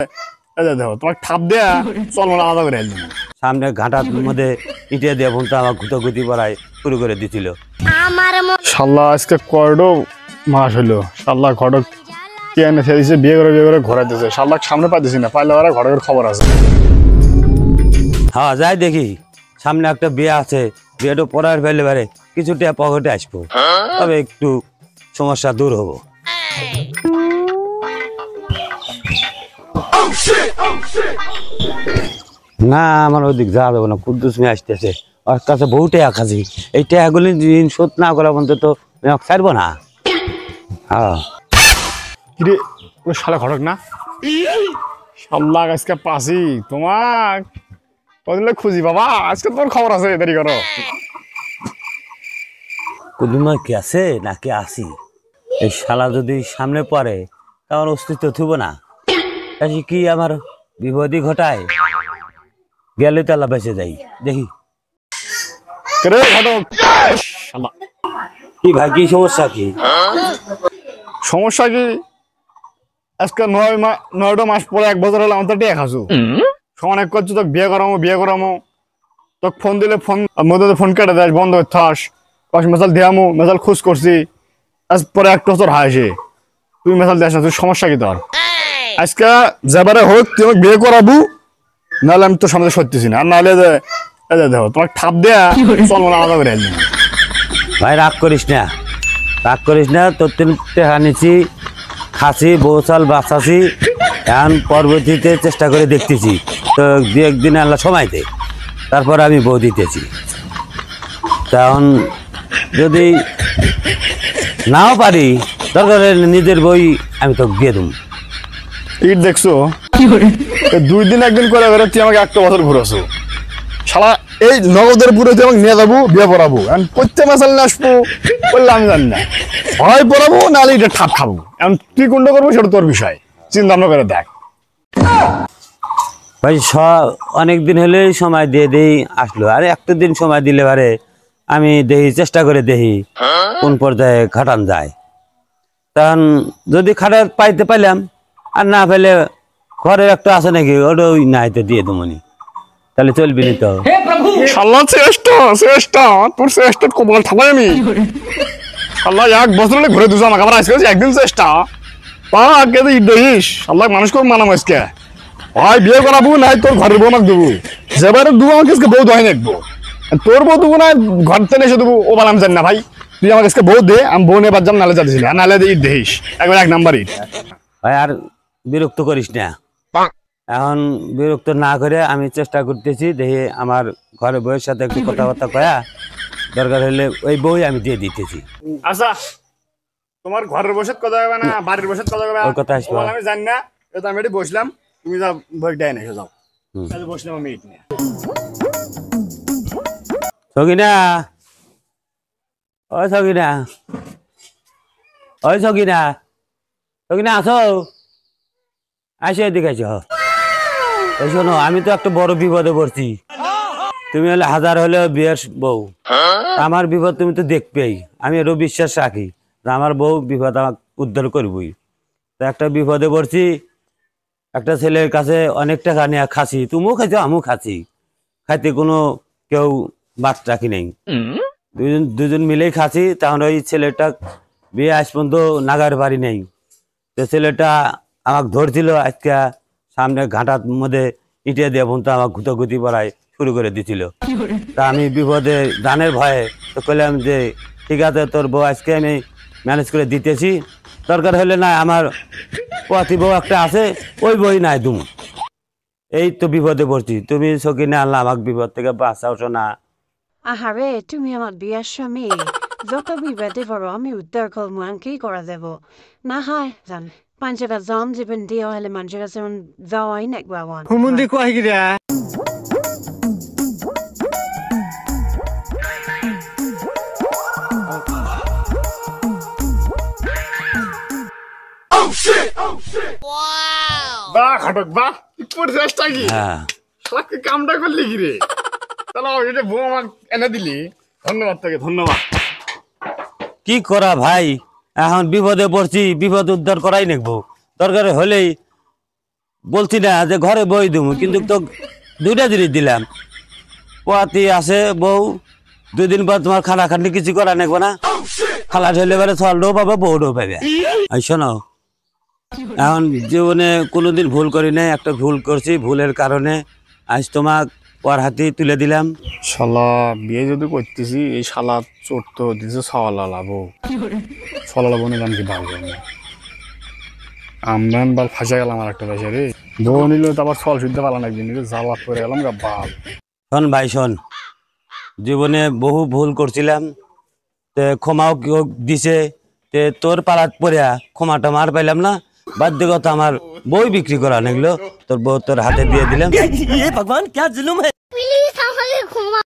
দেখো তোমার ঠাপ দেয়া চল মনে আলাদা করে একদম সামনে ঘাটার মধ্যে ইটে দিয়ে বলতে আমার গুতাগুতি পড়ায় শুরু করে দিছিল। শাল্লাহ আজকে কয়ডো মাস হইলো শাল্লাহ ঘটক কে এনে দিছে বিয়ে করে ঘোরা দিয়েছে শাল্লাহ সামনে পাইতেছি না পাইলে ওরা ঘটকের খবর আছে। হ্যাঁ যাই দেখি সামনে একটা বিয়ে আছে বিয়েটা পড়ার ফেলে বারে কিছুটা পকেটে আসবো তবে একটু সমস্যা দূর হবো। না আমার ওদিক যাওয়া যাবো না কুদ্দুস মেয়ে আসতেছে ওর কাছে বহু টাকা খাচ্ছি এই টাকাগুলি শোধ না করা পর্যন্ত তো ছাড়বো না। হ্যাঁ কিরে ওই শালা ঘটক না শাল্লাহ আজকে পাসি তোমার কদিন খুঁজি বাবা আজকে তোমার খবর আছে দেরি করো। কুদ্দুমা কি আছে নাকি আসি এই শালা যদি সামনে পড়ে আমার অস্তিত্ব থুব না কি আমার বিপদই ঘটায় গেলে তালা বেঁচে যাই দেখি কি ভাই কি সমস্যা কি সমস্যা কি আজকে 9টা মাস পরে 1 বছর হলো আমার তো টেক খাসু অনেক করছো তোকে বিয়ে করামো তোকে ফোন দিলে ফোন মধ্যে ফোন কেটে দেয় বন্ধ হয়ে থাস কষ মেসাল দিয়ামু মেসাল খুশ করছি আজ পরে 1 বছর হাসে তুই মেসাল দিস না তুই সমস্যা কি তোর আজকে যাবারে হোক তুই আমাকে বিয়ে করাবো নাহলে আমি তোর সামনে সত্যিছি না আর নাহলে দেখো তোমার ঠাপ দেয়া চল মনে আলাদা করে একদম। ভাই রাগ করিস না তোর টেকা নিচ্ছি খাসি বৌচাল বাঁচাছি এখন পরবর্তীতে চেষ্টা করে দেখতেছি তো 2-1 দিন আল্লাহ সময় দে তারপর আমি বউ দিতেছি তখন যদি নাও পারি দরকার নিজের বই আমি তোকে দিয়ে দেবো। ইট দেখছো 2 দিন 1 দিন করে তুই আমাকে 1 বছর ঘুরাছো শালা এই নগদের পুরো তুই আমাকে নিয়ে যাবো বিয়ে পড়াবো এখন প্রত্যেক মাসাল নিয়ে আসবো বললে আমি জানি না হয় পড়াবো নাহলে এটা ঠাপ খাবো এখন তুই কোনটা করবো সেটা তোর বিষয় চিন্তা ভাবনা করে দেখ। ভাই অনেক দিন হলেই সময় দিয়ে দেই আসলো আর একটা দিন সময় দিলে পারে আমি দেখি চেষ্টা করে দেখি কোন পর্যায়ে খাটান যায় তখন যদি খাটা পাইতে পাইলাম আর না পেলে ঘরে একটা আছে নাকি ওটা ওই নাইতে দিয়ে দেবনি তাহলে চলবি নি তো। শালা চেষ্টা তোর চেষ্টা কপাল ঠাপাই আমি শালা 1 বছর হলে ঘুরে দিস আমাকে আবার আজকে একদিন চেষ্টা পা আগে তো ইট দেখিস শালা মানুষ করে মানাম আজকে হয় বিয়ে করাবো নাই তোর ঘরের বউ আমাকে দেবো যেবারে দু আমাকে আজকে বউ দোয়াই নেবো তোর বউ দেবো না ঘর থেকে এসে দেবো ও বললাম জানি না ভাই তুই আমাকে আজকে বউ দে আমি বউ নিয়ে বাদ যাম নালে যাচ্ছি না নালে ইট দেখিস একবার 1 নাম্বার ইট। ভাই আর বিরক্ত করিস না এখন বিরক্ত না করে আমি চেষ্টা করতেছি দেখি আমার ঘরে বউয়ের সাথে একটু কথাবার্তা কয়া দরকার হলে ওই বই আমি দিয়ে দিতেছি। আচ্ছা তোমার ঘরের বসে কথা হবে না বাড়ির বসে কথা হবে ওই কথা আসবে আমি জানি না এটা আমি বসলাম তুমি যা বই দেয় না যাও বসলাম আমি ইট নিয়ে। সগিনা আসো আসো এদিকে আসো এই শোনো আমি তো একটা বড় বিপদে পড়ছি তুমি হলে হাজার হলে বিয়ের বউ আমার বিপদ তুমি তো দেখবেই আমি এরও বিশ্বাস রাখি যে আমার বউ বিপদ আমাকে উদ্ধার করবই তো একটা বিপদে পড়ছি একটা ছেলের কাছে অনেক টাকা নিয়ে খাসি তুমিও খাইছো আমিও খাচ্ছি খাইতে কোনো কেউ বাদ রাখি নেই দুজন মিলেই খাচ্ছি তখন ওই ছেলেটা বিয়ে আজ পর্যন্ত নাগার বাড়ি নেই তো ছেলেটা আমাকে ধরছিল আজকে সামনে ঘাটার মধ্যে ইটে দিয়ে বলতে আমার গুতাগুতি পড়ায় শুরু করে দিছিল তা আমি বিপদে জানের ভয়ে তো কইলাম যে ঠিক আছে তোর বউ আজকে আমি ম্যানেজ করে দিতেছি দরকার হলে না আমার পথি বউ একটা আছে ওই বই নাই দুম এই তো বিপদে পড়ছি তুমি সকিনা আল্লাহ আমাকে বিপদ থেকে বাঁচাও শোনা। আহারে তুমি আমার বিয়ার স্বামী যত বিবাদে পড়ো আমি উদ্ধার করবো আর কি করা যাব না হয় জান পাঞ্জাবা জাম জীবন দিয়ে হলে মানুষের কাছে যাওয়াই নেকবা ওয়ান হুমুন্দি কয় গিরা বাহ ঘটক বাহ তোর চেষ্টা কি কামটা করলি কি রে তাহলে এটা বউ আমাকে এনে দিলি ধন্যবাদ তোকে ধন্যবাদ। কি করা ভাই এখন বিপদে পড়ছি বিপদ উদ্ধার করাই নেবো দরকার হলেই বলছি না যে ঘরে বই দেবো, কিন্তু তো দুইটা জিনিস দিলাম। পোয়াতি আছে বউ, 2 দিন পর তোমার খানা খান্ডি কিছু করা নেবো না, খালা ঢেলে বেড়ে ছলটাও পাবে, বউটাও পাবে। আর শোনো, এখন জীবনে কোনোদিন ভুল করি নাই, একটা ভুল করছি, ভুলের কারণে আজ তোমাক ওর হাতে তুলে দিলাম। শালা বিয়ে যদি করতেছি, এই শালা চোট তো দিছে সওয়ালা বউ, সওয়ালা বনে দাম কি ভালো না। আমরান বাল ফাঁসা গেলাম আর একটা পয়সা রে, বউ নিল তো আবার ফল শুদ্ধ পালান একদিন জ্বালাত করে গেলাম গা বাল। শোন ভাই শোন, জীবনে বহু ভুল করছিলাম, তে ক্ষমাও কেউ দিছে, তে তোর পাড়াত পড়িয়া ক্ষমাটা মার পাইলাম না, বাধ্যগত আমার বই বিক্রি করা নেগলো, তোর বউ তোর হাতে দিয়ে দিলাম। ये भगवान क्या जुल्म है।